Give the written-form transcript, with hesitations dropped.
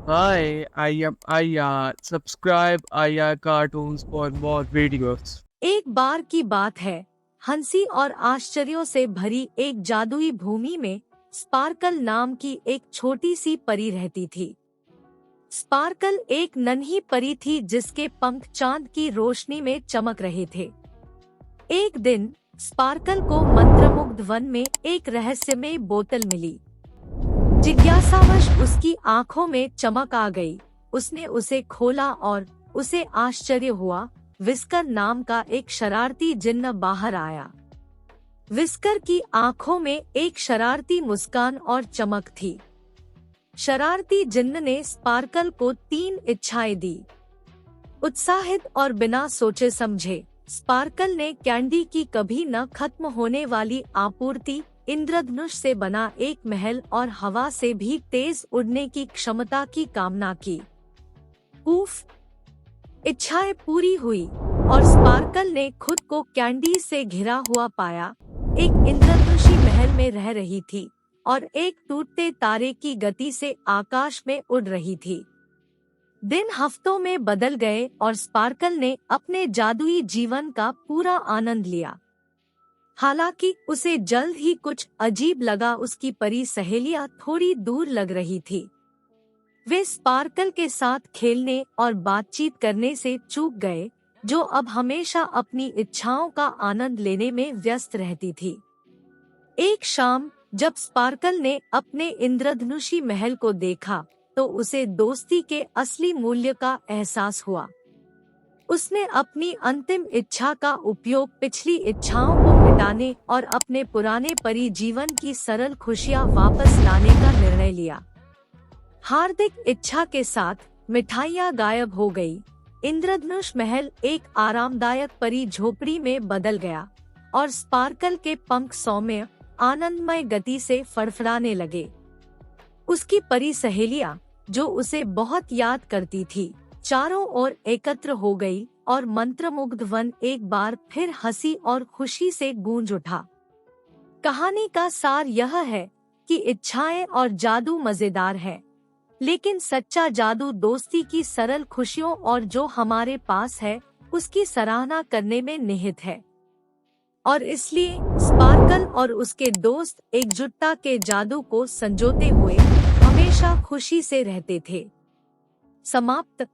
Hi, I am Aya. Subscribe Aya Cartoons for more videos. एक बार की बात है, हंसी और आश्चर्यों से भरी एक जादुई भूमि में स्पार्कल नाम की एक छोटी सी परी रहती थी। स्पार्कल एक नन्ही परी थी जिसके पंख चांद की रोशनी में चमक रहे थे। एक दिन स्पार्कल को मंत्रमुग्ध वन में एक रहस्यमय बोतल मिली। जिज्ञासावश उसकी आंखों में चमक आ गई। उसने उसे खोला और उसे आश्चर्य हुआ। विस्कर नाम का एक शरारती जिन्न बाहर आया। विस्कर की आंखों में एक शरारती मुस्कान और चमक थी। शरारती जिन्न ने स्पार्कल को 3 इच्छाएं दी। उत्साहित और बिना सोचे समझे स्पार्कल ने कैंडी की कभी न खत्म होने वाली आपूर्ति, इंद्रधनुष से बना एक महल और हवा से भी तेज उड़ने की क्षमता की कामना की। उफ! इच्छाएं पूरी हुई और स्पार्कल ने खुद को कैंडी से घिरा हुआ पाया। एक इंद्रधनुषी महल में रह रही थी और एक टूटते तारे की गति से आकाश में उड़ रही थी। दिन हफ्तों में बदल गए और स्पार्कल ने अपने जादुई जीवन का पूरा आनंद लिया। हालांकि उसे जल्द ही कुछ अजीब लगा। उसकी परी सहेलियां थोड़ी दूर लग रही थी। वे स्पार्कल के साथ खेलने और बातचीत करने से चूक गए, जो अब हमेशा अपनी इच्छाओं का आनंद लेने में व्यस्त रहती थी। एक शाम जब स्पार्कल ने अपने इंद्रधनुषी महल को देखा, तो उसे दोस्ती के असली मूल्य का एहसास हुआ। उसने अपनी अंतिम इच्छा का उपयोग पिछली इच्छाओं को मिटाने और अपने पुराने परी जीवन की सरल खुशियां वापस लाने का निर्णय लिया। हार्दिक इच्छा के साथ मिठाइयां गायब हो गई। इंद्रधनुष महल एक आरामदायक परी झोपड़ी में बदल गया और स्पार्कल के पंख सौम्य, आनंदमय गति से फड़फड़ाने लगे। उसकी परी सहेलियां, जो उसे बहुत याद करती थी, चारों ओर एकत्र हो गई और मंत्रमुग्ध वन एक बार फिर हंसी और खुशी से गूंज उठा। कहानी का सार यह है कि इच्छाएं और जादू मजेदार है, लेकिन सच्चा जादू दोस्ती की सरल खुशियों और जो हमारे पास है उसकी सराहना करने में निहित है। और इसलिए स्पार्कल और उसके दोस्त एकजुटता के जादू को संजोते हुए हमेशा खुशी से रहते थे। समाप्त।